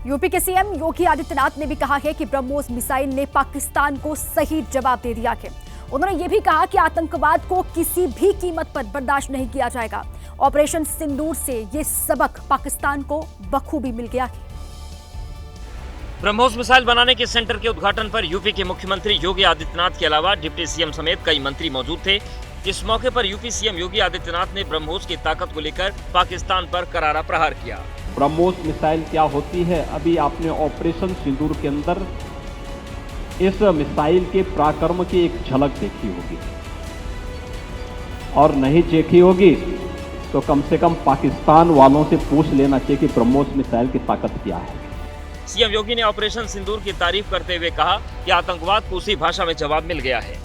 यूपी के सीएम योगी आदित्यनाथ ने भी कहा है कि ब्रह्मोस मिसाइल ने पाकिस्तान को सही जवाब दे दिया है। उन्होंने ये भी कहा कि आतंकवाद को किसी भी कीमत पर बर्दाश्त नहीं किया जाएगा। ऑपरेशन सिंदूर से ये सबक पाकिस्तान को बखूबी मिल गया है। ब्रह्मोस मिसाइल बनाने के सेंटर के उद्घाटन पर यूपी के मुख्यमंत्री योगी आदित्यनाथ के अलावा डिप्टी सीएम समेत कई मंत्री मौजूद थे। इस मौके पर यूपी सीएम योगी आदित्यनाथ ने ब्रह्मोस की ताकत को लेकर पाकिस्तान पर करारा प्रहार किया। ब्रह्मोस मिसाइल क्या होती है, अभी आपने ऑपरेशन सिंदूर के अंदर इस मिसाइल के पराक्रम की एक झलक देखी होगी, और नहीं देखी होगी तो कम से कम पाकिस्तान वालों से पूछ लेना चाहिए कि ब्रह्मोस मिसाइल की ताकत क्या है। सीएम योगी ने ऑपरेशन सिंदूर की तारीफ करते हुए कहा कि आतंकवाद को उसी भाषा में जवाब मिल गया है।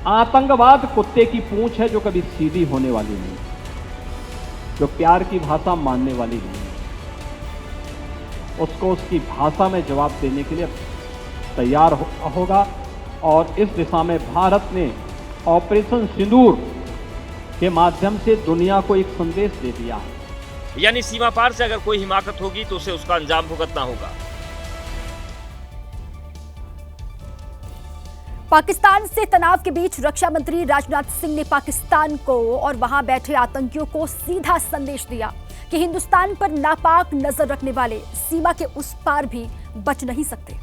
आतंकवाद कुत्ते की पूंछ है जो कभी सीधी होने वाली नहीं, जो प्यार की भाषा मानने वाली नहीं, उसको उसकी भाषा में जवाब देने के लिए तैयार होगा। और इस दिशा में भारत ने ऑपरेशन सिंदूर के माध्यम से दुनिया को एक संदेश दे दिया है। यानी सीमा पार से अगर कोई हिमाकत होगी तो उसे उसका अंजाम भुगतना होगा। पाकिस्तान से तनाव के बीच रक्षा मंत्री राजनाथ सिंह ने पाकिस्तान को और वहां बैठे आतंकियों को सीधा संदेश दिया कि हिंदुस्तान पर नापाक नजर रखने वाले सीमा के उस पार भी बच नहीं सकते।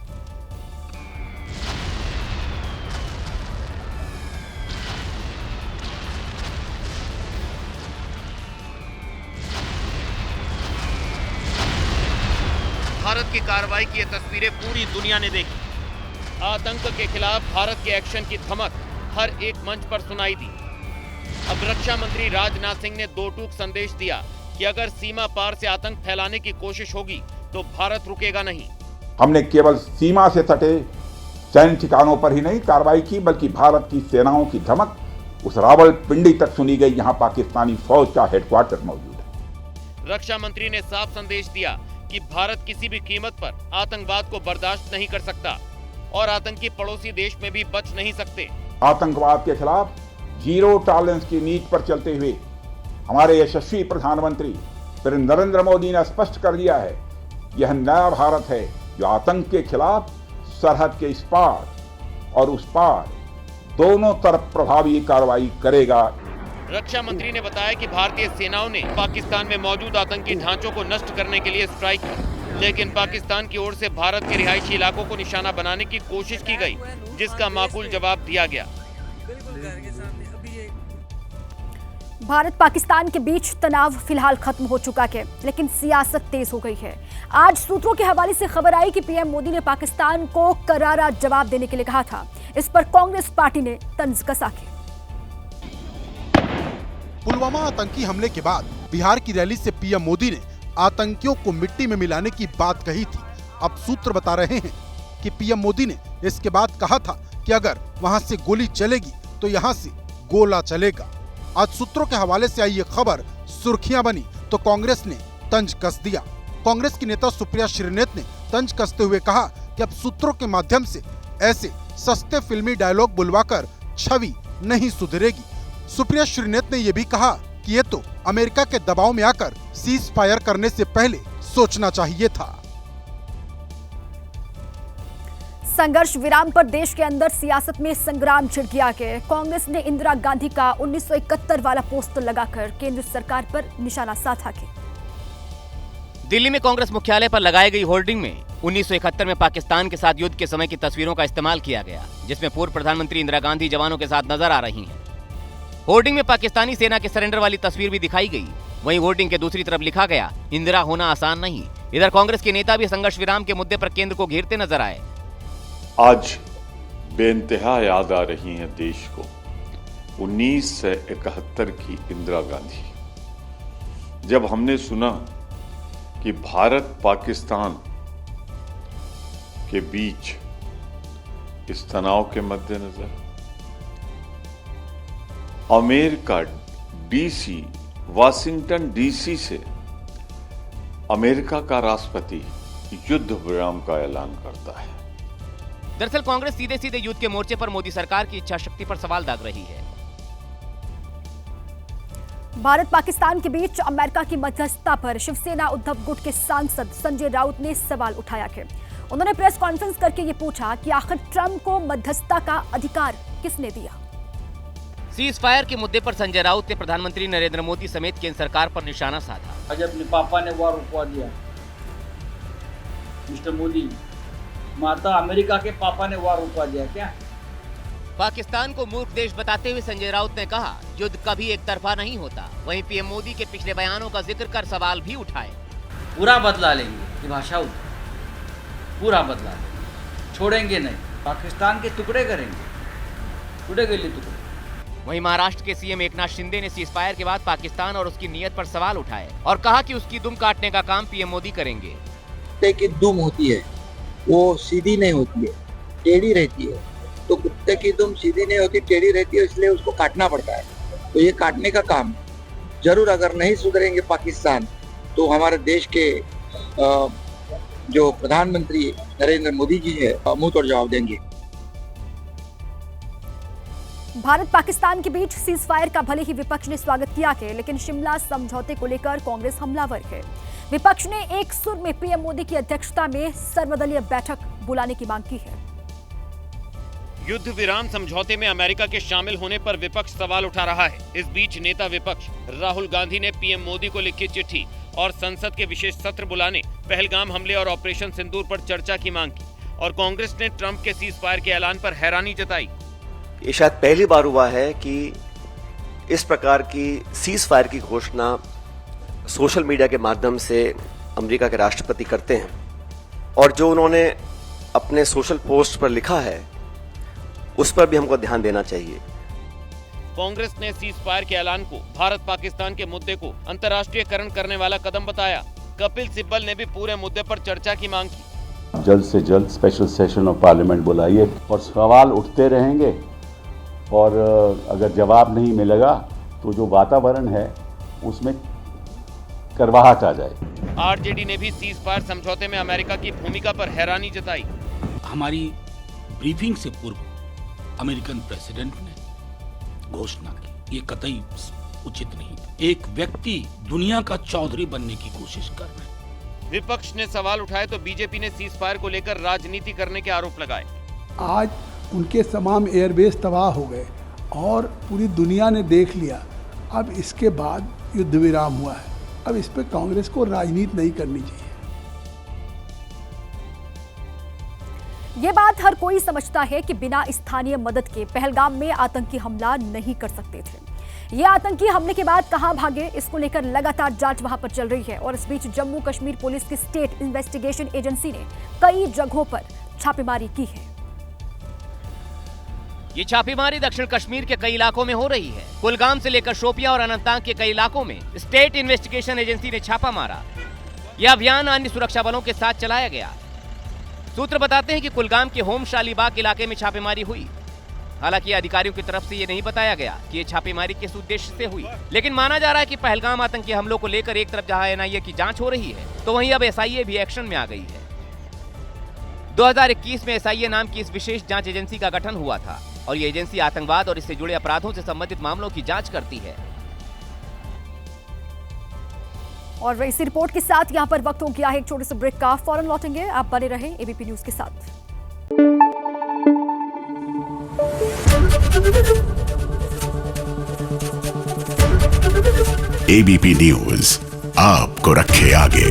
भारत की कार्रवाई की ये तस्वीरें पूरी दुनिया ने देखी। आतंक के खिलाफ भारत के एक्शन की धमक हर एक मंच पर सुनाई दी। अब रक्षा मंत्री राजनाथ सिंह ने दो टूक संदेश दिया कि अगर सीमा पार से आतंक फैलाने की कोशिश होगी तो भारत रुकेगा नहीं। हमने केवल सीमा से सटे सैन्य ठिकानों पर ही नहीं कार्रवाई की, बल्कि भारत की सेनाओं की धमक उस रावलपिंडी तक सुनी गई, जहां पाकिस्तानी फौज का हेडक्वार्टर मौजूद है। रक्षा मंत्री ने साफ संदेश दिया कि भारत किसी भी कीमत पर आतंकवाद को बर्दाश्त नहीं कर सकता और आतंकी पड़ोसी देश में भी बच नहीं सकते। आतंकवाद के खिलाफ जीरो टॉलरेंस की नीति पर चलते हुए हमारे यशस्वी प्रधानमंत्री श्री नरेंद्र मोदी ने स्पष्ट कर दिया है, यह नया भारत है जो आतंक के खिलाफ सरहद के इस पार और उस पार दोनों तरफ प्रभावी कार्रवाई करेगा। रक्षा मंत्री ने बताया कि भारतीय सेनाओं ने पाकिस्तान में मौजूद आतंकी ढांचों को नष्ट करने के लिए स्ट्राइक की, लेकिन पाकिस्तान की ओर से भारत के रिहायशी इलाकों को निशाना बनाने की कोशिश की गई, जिसका माकूल जवाब दिया गया। भारत पाकिस्तान के बीच तनाव फिलहाल खत्म हो चुका है, लेकिन सियासत तेज हो गई है। आज सूत्रों के हवाले से खबर आई कि पीएम मोदी ने पाकिस्तान को करारा जवाब देने के लिए कहा था। इस पर कांग्रेस पार्टी ने तंज कसा है। पुलवामा आतंकी हमले के बाद बिहार की रैली से पीएम मोदी ने आतंकियों को मिट्टी में मिलाने की बात कही थी। अब सूत्र बता रहे हैं कि पीएम मोदी ने इसके बाद कहा था कि अगर वहां से गोली चलेगी तो यहां से गोला चलेगा। आज सूत्रों के हवाले से आई ये खबर सुर्खियां बनी तो कांग्रेस ने तंज कस दिया। कांग्रेस की नेता सुप्रिया श्रीनेत ने तंज कसते हुए कहा कि अब सूत्रों के माध्यम से ऐसे सस्ते फिल्मी डायलॉग बुलवाकर छवि नहीं सुधरेगी। सुप्रिया श्रीनेत ने यह भी कहा कि ये तो अमेरिका के दबाव में आकर सीज फायर करने से पहले सोचना चाहिए था। संघर्ष विराम पर देश के अंदर सियासत में संग्राम छिड़ गया है। कांग्रेस ने इंदिरा गांधी का 1971 वाला पोस्टर लगाकर केंद्र सरकार पर निशाना साधा है। दिल्ली में कांग्रेस मुख्यालय पर लगाई गई होर्डिंग में 1971 में पाकिस्तान के साथ युद्ध के समय की तस्वीरों का इस्तेमाल किया गया, जिसमें पूर्व प्रधानमंत्री इंदिरा गांधी जवानों के साथ नजर आ रही हैं। होर्डिंग में पाकिस्तानी सेना के सरेंडर वाली तस्वीर भी दिखाई गई। वहीं होर्डिंग के दूसरी तरफ लिखा गया, इंदिरा होना आसान नहीं, इधर कांग्रेस के नेता भी संघर्ष विराम के मुद्दे पर केंद्र को घेरते नजर आए। आज बेइंतहा याद आ रही है देश को 1971 की इंदिरा गांधी, जब हमने सुना कि भारत पाकिस्तान के बीच इस तनाव के मद्देनजर अमेरिका डीसी, वाशिंगटन डीसी से अमेरिका का राष्ट्रपति युद्ध विराम का ऐलान करता है। दरअसल कांग्रेस सीधे सीधे युद्ध के मोर्चे पर मोदी सरकार की इच्छा शक्ति पर सवाल दाग रही है। भारत पाकिस्तान के बीच अमेरिका की मध्यस्थता पर शिवसेना उद्धव गुट के सांसद संजय राउत ने सवाल उठाया है। उन्होंने प्रेस कॉन्फ्रेंस करके ये पूछा कि आखिर ट्रंप को मध्यस्थता का अधिकार किसने दिया। सीज फायर के मुद्दे पर संजय राउत ने प्रधानमंत्री नरेंद्र मोदी समेत केंद्र सरकार पर निशाना साधा। आज अपने पापा ने वार रुकवा दिया, मिस्टर मोदी, माता अमेरिका के पापा ने वार रुकवा दिया क्या? पाकिस्तान को मूर्ख देश बताते हुए संजय राउत ने कहा, युद्ध कभी एक तरफा नहीं होता। वहीं पीएम मोदी के पिछले बयानों का जिक्र कर सवाल भी उठाए। पूरा बदला लेंगे, ये भाषा पूरा बदला लेंगे, छोड़ेंगे नहीं, पाकिस्तान के टुकड़े करेंगे, टुकड़े के लिए टुकड़े। वहीं महाराष्ट्र के सीएम एकनाथ शिंदे ने सीज फायर के बाद पाकिस्तान और उसकी नीयत पर सवाल उठाए और कहा कि उसकी दुम काटने का काम पीएम मोदी करेंगे। कुत्ते की दुम होती है, वो सीधी नहीं होती है, टेढ़ी रहती है। तो कुत्ते की दुम सीधी नहीं होती, टेढ़ी रहती है, इसलिए उसको काटना पड़ता है। तो ये काटने का काम जरूर, अगर नहीं सुधरेंगे पाकिस्तान तो हमारे देश के जो प्रधानमंत्री नरेंद्र मोदी जी है मुंह तोड़ जवाब देंगे। भारत पाकिस्तान के बीच सीज फायर का भले ही विपक्ष ने स्वागत किया है, लेकिन शिमला समझौते को लेकर कांग्रेस हमलावर है। विपक्ष ने एक सुर में पीएम मोदी की अध्यक्षता में सर्वदलीय बैठक बुलाने की मांग की है। युद्ध विराम समझौते में अमेरिका के शामिल होने पर विपक्ष सवाल उठा रहा है। इस बीच नेता विपक्ष राहुल गांधी ने पीएम मोदी को लिखी चिट्ठी और संसद के विशेष सत्र बुलाने, पहलगाम हमले और ऑपरेशन सिंदूर पर चर्चा की मांग की और कांग्रेस ने ट्रंप के सीज फायर के ऐलान पर हैरानी जताई। ये शायद पहली बार हुआ है कि इस प्रकार की सीज फायर की घोषणा सोशल मीडिया के माध्यम से अमेरिका के राष्ट्रपति करते हैं और जो उन्होंने अपने सोशल पोस्ट पर लिखा है उस पर भी हमको ध्यान देना चाहिए। कांग्रेस ने सीज फायर के ऐलान को भारत पाकिस्तान के मुद्दे को अंतर्राष्ट्रीयकरण करने वाला कदम बताया। कपिल सिब्बल ने भी पूरे मुद्दे पर चर्चा की मांग की। जल्द से जल्द स्पेशल सेशन ऑफ पार्लियामेंट बुलाइए और सवाल उठते रहेंगे और अगर जवाब नहीं मिलेगा तो जो वातावरण है उसमें करवाहट आ जाए। आरजेडी ने भी सीज फायर समझौते में अमेरिका की भूमिका पर हैरानी जताई। हमारी ब्रीफिंग से पूर्व अमेरिकन प्रेसिडेंट ने घोषणा की, ये कतई उचित नहीं। एक व्यक्ति दुनिया का चौधरी बनने की कोशिश कर रहे हैं। विपक्ष ने सवाल उठाए तो बीजेपी ने सीज फायर को लेकर राजनीति करने के आरोप लगाए। आज उनके तमाम एयरबेस तबाह हो गए और पूरी दुनिया ने देख लिया। अब इसके बाद युद्ध विराम हुआ है, अब इस पे कांग्रेस को राजनीति नहीं करनी चाहिए। ये बात हर कोई समझता है कि बिना स्थानीय मदद के पहलगाम में आतंकी हमला नहीं कर सकते थे। ये आतंकी हमले के बाद कहां भागे, इसको लेकर लगातार जांच वहां पर चल रही है और इस बीच जम्मू कश्मीर पुलिस की स्टेट इन्वेस्टिगेशन एजेंसी ने कई जगहों पर छापेमारी की है। ये छापेमारी दक्षिण कश्मीर के कई इलाकों में हो रही है। कुलगाम से लेकर शोपियां और अनंतनाग के कई इलाकों में स्टेट इन्वेस्टिगेशन एजेंसी ने छापा मारा। यह अभियान अन्य सुरक्षा बलों के साथ चलाया गया। सूत्र बताते हैं कि कुलगाम के होम शालीबाग इलाके में छापेमारी हुई। हालांकि अधिकारियों की तरफ से यह नहीं बताया गया कि यह छापेमारी किस उद्देश्य से हुई, लेकिन माना जा रहा है कि पहलगाम आतंकी हमलों को लेकर एक तरफ जहां एनआईए की जांच हो रही है तो वहीं अब एसआईए भी एक्शन में आ गई है। 2021 में एसआईए नाम की इस विशेष जांच एजेंसी का गठन हुआ था और ये एजेंसी आतंकवाद और इससे जुड़े अपराधों से संबंधित मामलों की जांच करती है। और इसी रिपोर्ट के साथ यहाँ पर वक्त हो गया है एक छोटे से ब्रेक का। फौरन लौटेंगे, आप बने रहें एबीपी न्यूज के साथ। एबीपी न्यूज आपको रखे आगे।